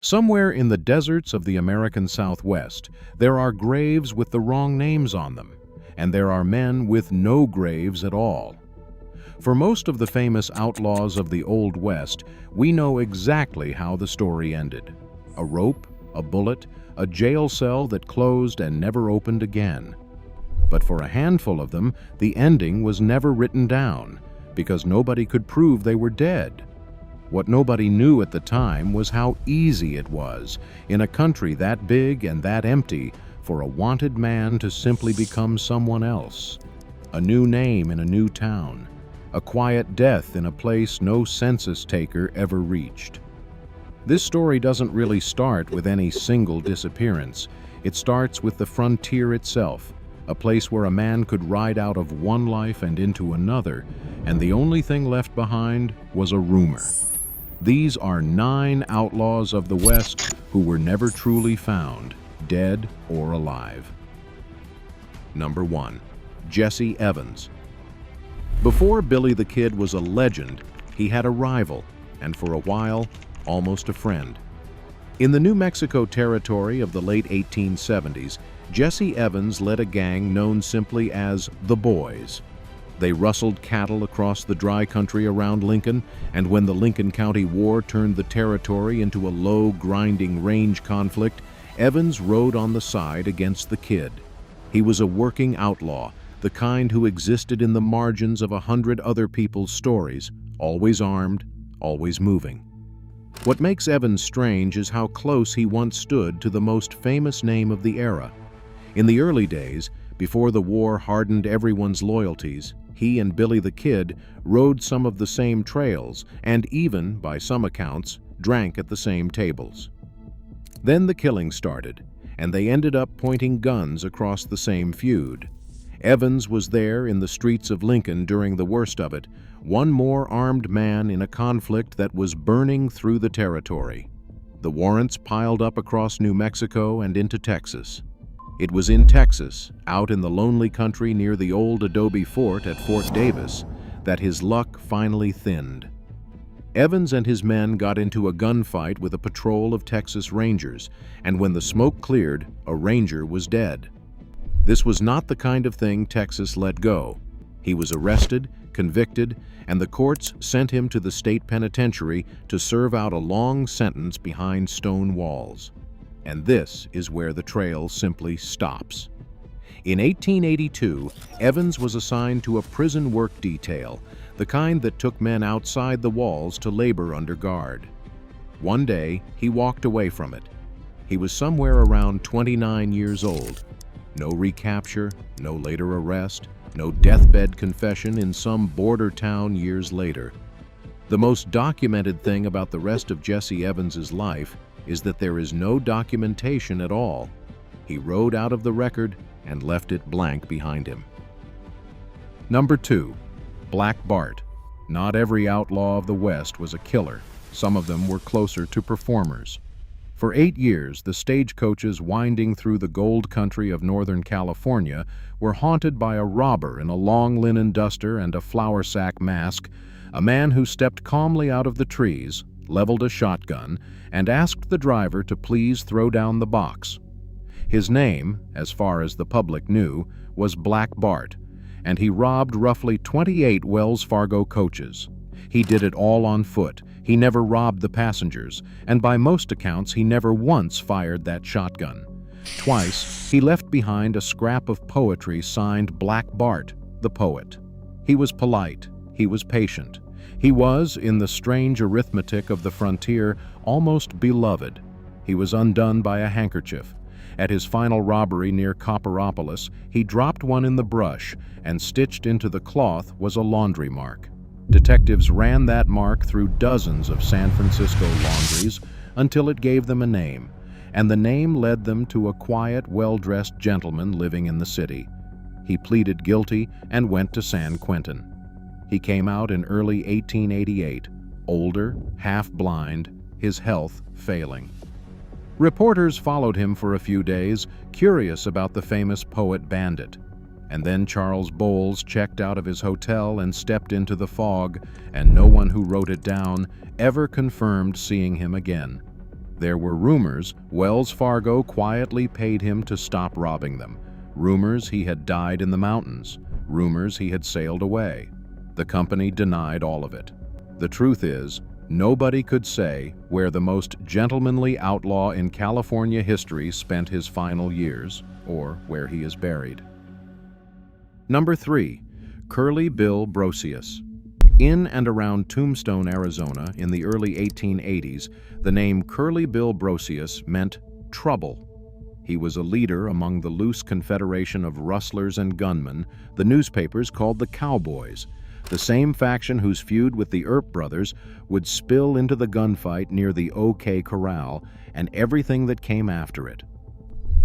Somewhere in the deserts of the American Southwest, there are graves with the wrong names on them, and there are men with no graves at all. For most of the famous outlaws of the Old West, we know exactly how the story ended. A rope, a bullet, a jail cell that closed and never opened again. But for a handful of them, the ending was never written down, because nobody could prove they were dead. What nobody knew at the time was how easy it was, in a country that big and that empty, for a wanted man to simply become someone else. A new name in a new town. A quiet death in a place no census taker ever reached. This story doesn't really start with any single disappearance. It starts with the frontier itself, a place where a man could ride out of one life and into another, and the only thing left behind was a rumor. These are 9 outlaws of the West who were never truly found, dead or alive. Number 1. Jesse Evans. Before Billy the Kid was a legend, he had a rival, and for a while, almost a friend. In the New Mexico Territory of the late 1870s, Jesse Evans led a gang known simply as the Boys. They rustled cattle across the dry country around Lincoln, and when the Lincoln County War turned the territory into a low, grinding range conflict, Evans rode on the side against the Kid. He was a working outlaw, the kind who existed in the margins of 100 other people's stories, always armed, always moving. What makes Evans strange is how close he once stood to the most famous name of the era. In the early days, before the war hardened everyone's loyalties, he and Billy the Kid rode some of the same trails and even, by some accounts, drank at the same tables. Then the killing started, and they ended up pointing guns across the same feud. Evans was there in the streets of Lincoln during the worst of it, one more armed man in a conflict that was burning through the territory. The warrants piled up across New Mexico and into Texas. It was in Texas, out in the lonely country near the old adobe fort at Fort Davis, that his luck finally thinned. Evans and his men got into a gunfight with a patrol of Texas Rangers, and when the smoke cleared, a ranger was dead. This was not the kind of thing Texas let go. He was arrested, convicted, and the courts sent him to the state penitentiary to serve out a long sentence behind stone walls. And this is where the trail simply stops. In 1882, Evans was assigned to a prison work detail, the kind that took men outside the walls to labor under guard. One day, he walked away from it. He was somewhere around 29 years old. No recapture, no later arrest, no deathbed confession in some border town years later. The most documented thing about the rest of Jesse Evans's life is that there is no documentation at all. He rode out of the record and left it blank behind him. Number 2. Black Bart. Not every outlaw of the West was a killer. Some of them were closer to performers. For 8 years, the stagecoaches winding through the gold country of Northern California were haunted by a robber in a long linen duster and a flour sack mask, a man who stepped calmly out of the trees, leveled a shotgun, and asked the driver to please throw down the box. His name, as far as the public knew, was Black Bart, and he robbed roughly 28 Wells Fargo coaches. He did it all on foot. He never robbed the passengers, and by most accounts he never once fired that shotgun. Twice, he left behind a scrap of poetry signed Black Bart, the poet. He was polite. He was patient. He was, in the strange arithmetic of the frontier, almost beloved. He was undone by a handkerchief. At his final robbery near Copperopolis, he dropped one in the brush, and stitched into the cloth was a laundry mark. Detectives ran that mark through dozens of San Francisco laundries until it gave them a name, and the name led them to a quiet, well-dressed gentleman living in the city. He pleaded guilty and went to San Quentin. He came out in early 1888, older, half-blind, his health failing. Reporters followed him for a few days, curious about the famous poet bandit. And then Charles Bowles checked out of his hotel and stepped into the fog, and no one who wrote it down ever confirmed seeing him again. There were rumors Wells Fargo quietly paid him to stop robbing them, rumors he had died in the mountains, rumors he had sailed away. The company denied all of it. The truth is, nobody could say where the most gentlemanly outlaw in California history spent his final years, or where he is buried. Number 3. Curly Bill Brocius. In and around Tombstone, Arizona, in the early 1880s, the name Curly Bill Brocius meant trouble. He was a leader among the loose confederation of rustlers and gunmen the newspapers called the Cowboys, the same faction whose feud with the Earp brothers would spill into the gunfight near the OK Corral and everything that came after it.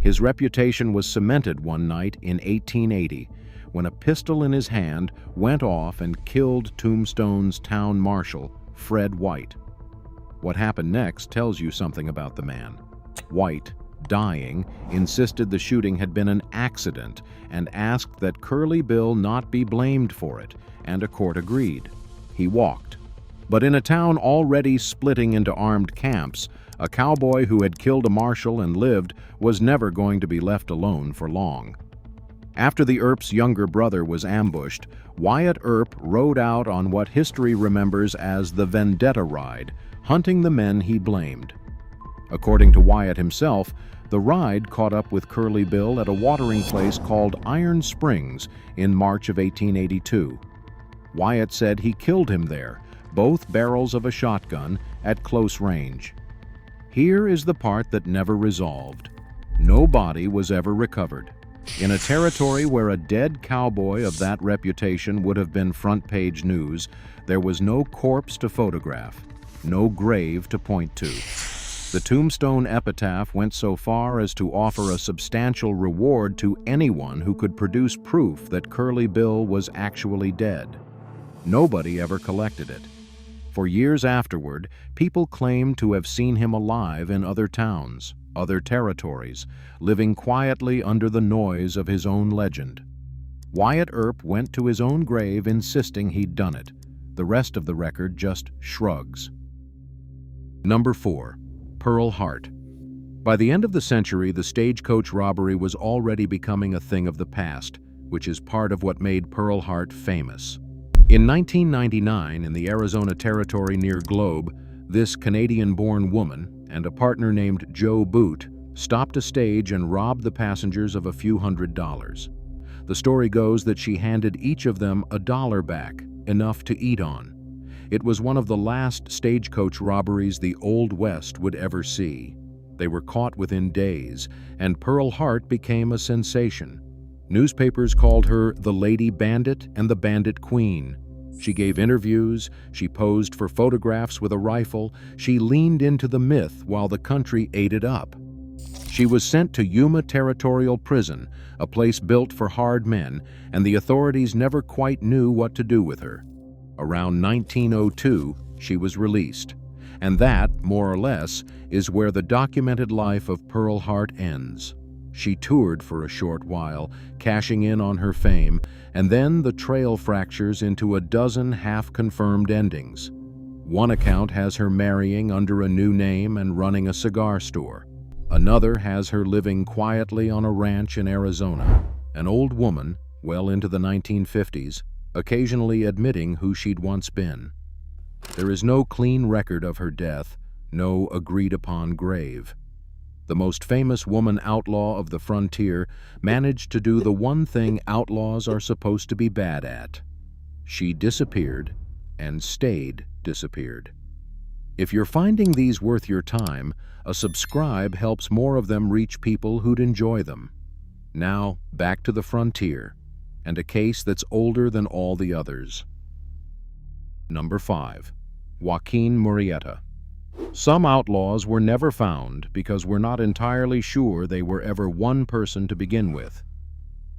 His reputation was cemented one night in 1880 when a pistol in his hand went off and killed Tombstone's town marshal, Fred White. What happened next tells you something about the man. White, dying, insisted the shooting had been an accident and asked that Curly Bill not be blamed for it, and a court agreed. He walked. But in a town already splitting into armed camps, a cowboy who had killed a marshal and lived was never going to be left alone for long. After the Earp's younger brother was ambushed, Wyatt Earp rode out on what history remembers as the Vendetta Ride, hunting the men he blamed. According to Wyatt himself, the ride caught up with Curly Bill at a watering place called Iron Springs in March of 1882. Wyatt said he killed him there, both barrels of a shotgun, at close range. Here is the part that never resolved. No body was ever recovered. In a territory where a dead cowboy of that reputation would have been front-page news, there was no corpse to photograph, no grave to point to. The Tombstone epitaph went so far as to offer a substantial reward to anyone who could produce proof that Curly Bill was actually dead. Nobody ever collected it. For years afterward, people claimed to have seen him alive in other towns, other territories, living quietly under the noise of his own legend. Wyatt Earp went to his own grave insisting he'd done it. The rest of the record just shrugs. Number 4. Pearl Hart. By the end of the century, the stagecoach robbery was already becoming a thing of the past, which is part of what made Pearl Hart famous. In 1999, in the Arizona Territory near Globe, this Canadian-born woman and a partner named Joe Boot stopped a stage and robbed the passengers of a few $100s. The story goes that she handed each of them $1 back, enough to eat on. It was one of the last stagecoach robberies the Old West would ever see. They were caught within days, and Pearl Hart became a sensation. Newspapers called her the Lady Bandit and the Bandit Queen. She gave interviews, she posed for photographs with a rifle, she leaned into the myth while the country ate it up. She was sent to Yuma Territorial Prison, a place built for hard men, and the authorities never quite knew what to do with her. Around 1902, she was released. And that, more or less, is where the documented life of Pearl Hart ends. She toured for a short while, cashing in on her fame, and then the trail fractures into a dozen half-confirmed endings. One account has her marrying under a new name and running a cigar store. Another has her living quietly on a ranch in Arizona, an old woman, well into the 1950s, occasionally admitting who she'd once been. There is no clean record of her death, no agreed-upon grave. The most famous woman outlaw of the frontier managed to do the one thing outlaws are supposed to be bad at. She disappeared and stayed disappeared. If you're finding these worth your time, a subscribe helps more of them reach people who'd enjoy them. Now, back to the frontier, and a case that's older than all the others. Number 5. Joaquin Murrieta. Some outlaws were never found because we're not entirely sure they were ever one person to begin with.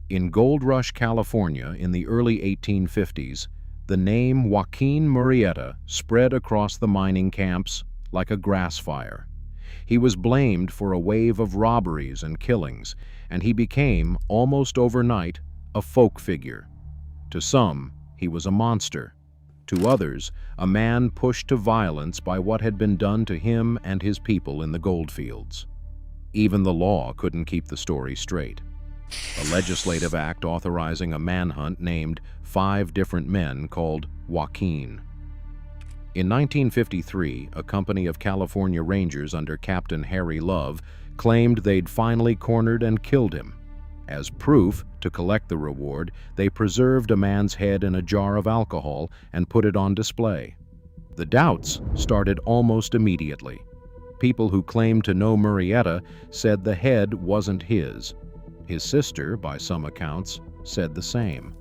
In Gold Rush, California, in the early 1850s, the name Joaquin Murrieta spread across the mining camps like a grass fire. He was blamed for a wave of robberies and killings, and he became, almost overnight, a folk figure. To some, he was a monster. To others, a man pushed to violence by what had been done to him and his people in the goldfields. Even the law couldn't keep the story straight. A legislative act authorizing a manhunt named 5 different men called Joaquin. In 1953, a company of California Rangers under Captain Harry Love claimed they'd finally cornered and killed him. As proof, to collect the reward, they preserved a man's head in a jar of alcohol and put it on display. The doubts started almost immediately. People who claimed to know Murrieta said the head wasn't his. His sister, by some accounts, said the same.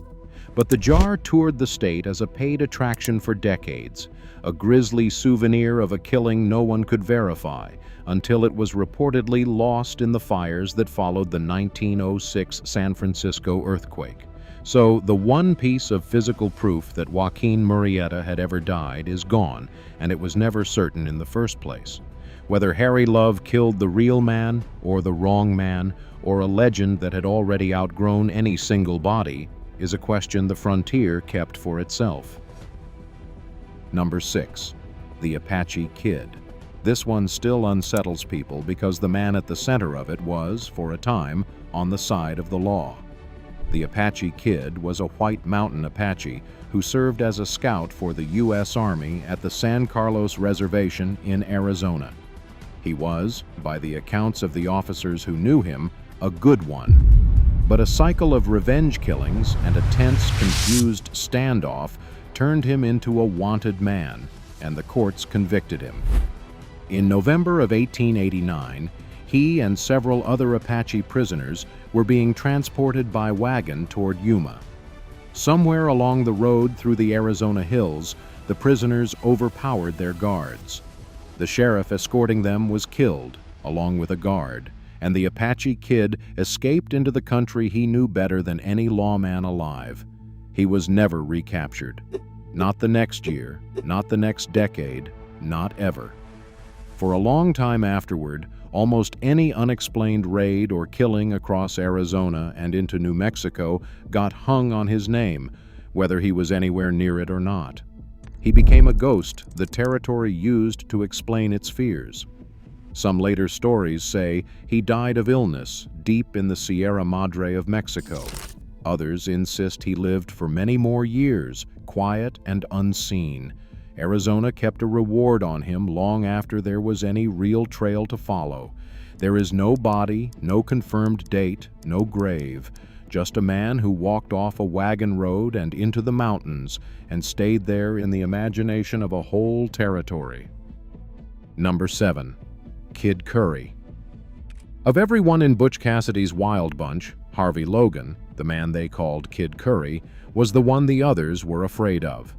But the jar toured the state as a paid attraction for decades, a grisly souvenir of a killing no one could verify, until it was reportedly lost in the fires that followed the 1906 San Francisco earthquake. So the one piece of physical proof that Joaquin Murrieta had ever died is gone, and it was never certain in the first place. Whether Harry Love killed the real man, or the wrong man, or a legend that had already outgrown any single body, is a question the frontier kept for itself. Number 6. The Apache Kid. This one still unsettles people because the man at the center of it was, for a time, on the side of the law. The Apache Kid was a white mountain Apache who served as a scout for the U.S. Army at the San Carlos Reservation in Arizona. He was, by the accounts of the officers who knew him, a good one. But a cycle of revenge killings and a tense, confused standoff turned him into a wanted man, and the courts convicted him. In November of 1889, he and several other Apache prisoners were being transported by wagon toward Yuma. Somewhere along the road through the Arizona hills, the prisoners overpowered their guards. The sheriff escorting them was killed, along with a guard, and the Apache Kid escaped into the country he knew better than any lawman alive. He was never recaptured. Not the next year, not the next decade, not ever. For a long time afterward, almost any unexplained raid or killing across Arizona and into New Mexico got hung on his name, whether he was anywhere near it or not. He became a ghost the territory used to explain its fears. Some later stories say he died of illness deep in the Sierra Madre of Mexico. Others insist he lived for many more years, quiet and unseen. Arizona kept a reward on him long after there was any real trail to follow. There is no body, no confirmed date, no grave, just a man who walked off a wagon road and into the mountains and stayed there in the imagination of a whole territory. Number 7. Kid Curry. Of everyone in Butch Cassidy's Wild Bunch, Harvey Logan, the man they called Kid Curry, was the one the others were afraid of.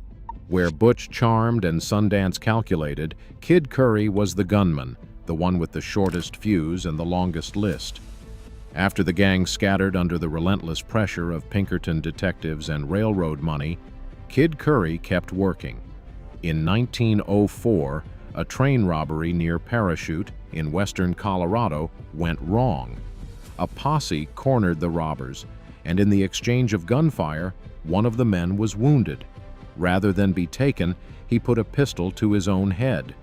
Where Butch charmed and Sundance calculated, Kid Curry was the gunman, the one with the shortest fuse and the longest list. After the gang scattered under the relentless pressure of Pinkerton detectives and railroad money, Kid Curry kept working. In 1904, a train robbery near Parachute in western Colorado went wrong. A posse cornered the robbers, and in the exchange of gunfire, one of the men was wounded. Rather than be taken, he put a pistol to his own head.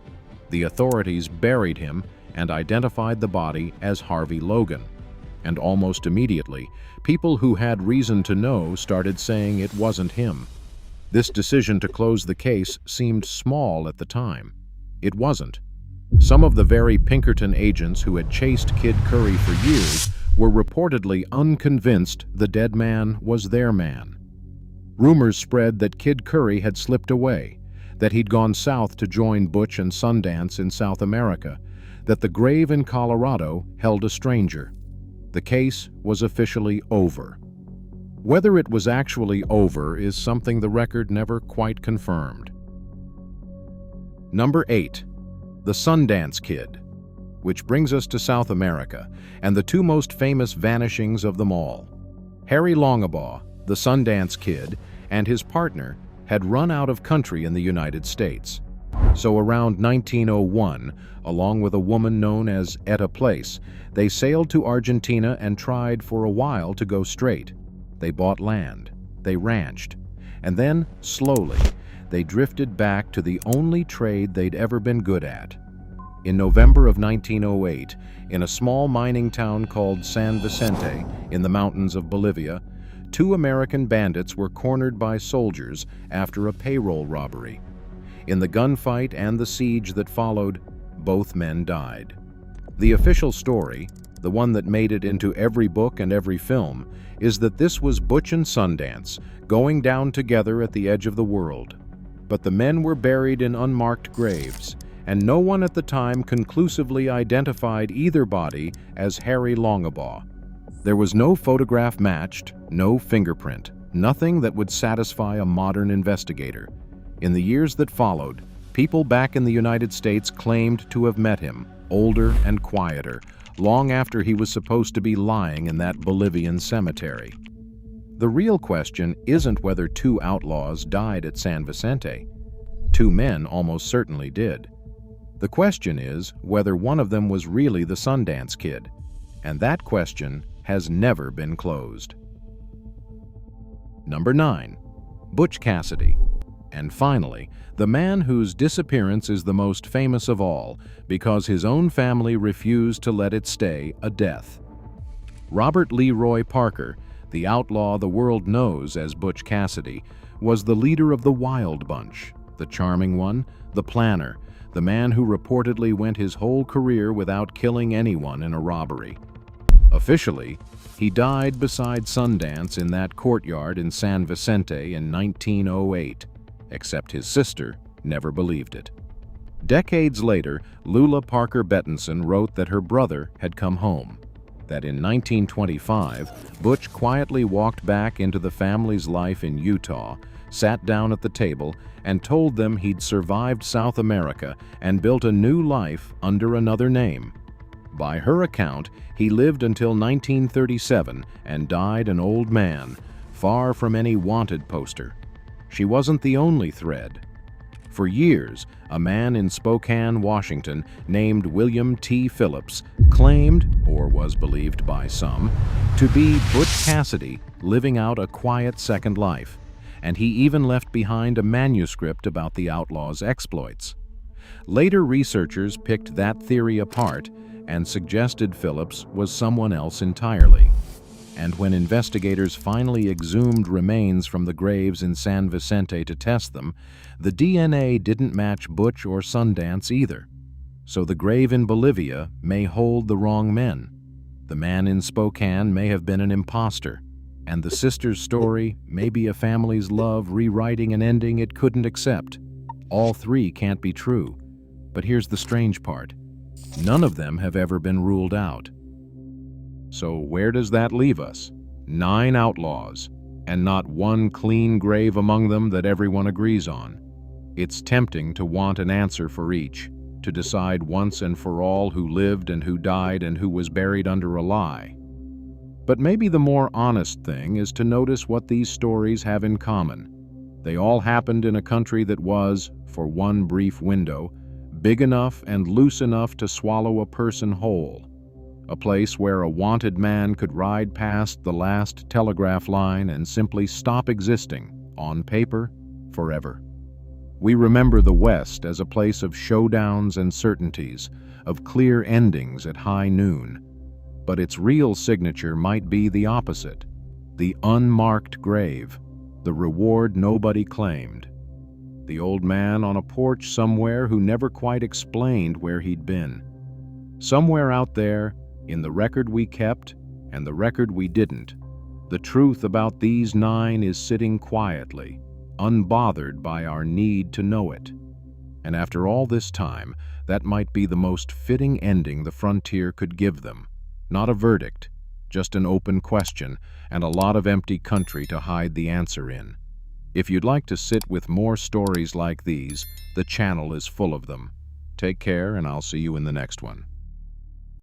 The authorities buried him and identified the body as Harvey Logan. And almost immediately, people who had reason to know started saying it wasn't him. This decision to close the case seemed small at the time. It wasn't. Some of the very Pinkerton agents who had chased Kid Curry for years were reportedly unconvinced the dead man was their man. Rumors spread that Kid Curry had slipped away, that he'd gone south to join Butch and Sundance in South America, that the grave in Colorado held a stranger. The case was officially over. Whether it was actually over is something the record never quite confirmed. Number 8. The Sundance Kid, which brings us to South America and the two most famous vanishings of them all. Harry Longabaugh, the Sundance Kid, and his partner had run out of country in the United States. So around 1901, along with a woman known as Etta Place, they sailed to Argentina and tried for a while to go straight. They bought land, they ranched, and then, slowly, they drifted back to the only trade they'd ever been good at. In November of 1908, in a small mining town called San Vicente in the mountains of Bolivia, two American bandits were cornered by soldiers after a payroll robbery. In the gunfight and the siege that followed, both men died. The official story, the one that made it into every book and every film, is that this was Butch and Sundance going down together at the edge of the world. But the men were buried in unmarked graves, and no one at the time conclusively identified either body as Harry Longabaugh. There was no photograph matched, no fingerprint, nothing that would satisfy a modern investigator. In the years that followed, people back in the United States claimed to have met him, older and quieter, long after he was supposed to be lying in that Bolivian cemetery. The real question isn't whether two outlaws died at San Vicente. Two men almost certainly did. The question is whether one of them was really the Sundance Kid, and that question has never been closed. Number 9. Butch Cassidy. And finally, the man whose disappearance is the most famous of all because his own family refused to let it stay a death. Robert Leroy Parker, the outlaw the world knows as Butch Cassidy, was the leader of the Wild Bunch, the charming one, the planner, the man who reportedly went his whole career without killing anyone in a robbery. Officially, he died beside Sundance in that courtyard in San Vicente in 1908, except his sister never believed it. Decades later, Lula Parker Bettinson wrote that her brother had come home, that in 1925, Butch quietly walked back into the family's life in Utah, sat down at the table, and told them he'd survived South America and built a new life under another name. By her account, he lived until 1937 and died an old man, far from any wanted poster. She wasn't the only thread. For years, a man in Spokane, Washington, named William T. Phillips, claimed, or was believed by some, to be Butch Cassidy living out a quiet second life, and he even left behind a manuscript about the outlaw's exploits. Later researchers picked that theory apart and suggested Phillips was someone else entirely. And when investigators finally exhumed remains from the graves in San Vicente to test them, the DNA didn't match Butch or Sundance either. So the grave in Bolivia may hold the wrong men. The man in Spokane may have been an imposter, and the sister's story may be a family's love rewriting an ending it couldn't accept. All three can't be true. But here's the strange part. None of them have ever been ruled out. So where does that leave us? 9 outlaws, and not one clean grave among them that everyone agrees on. It's tempting to want an answer for each, to decide once and for all who lived and who died and who was buried under a lie. But maybe the more honest thing is to notice what these stories have in common. They all happened in a country that was, for one brief window, big enough and loose enough to swallow a person whole. A place where a wanted man could ride past the last telegraph line and simply stop existing, on paper, forever. We remember the West as a place of showdowns and certainties, of clear endings at high noon. But its real signature might be the opposite, the unmarked grave, the reward nobody claimed. The old man on a porch somewhere who never quite explained where he'd been. Somewhere out there, in the record we kept and the record we didn't, the truth about these 9 is sitting quietly, unbothered by our need to know it. And after all this time, that might be the most fitting ending the frontier could give them. Not a verdict, just an open question and a lot of empty country to hide the answer in. If you'd like to sit with more stories like these, the channel is full of them. Take care, and I'll see you in the next one.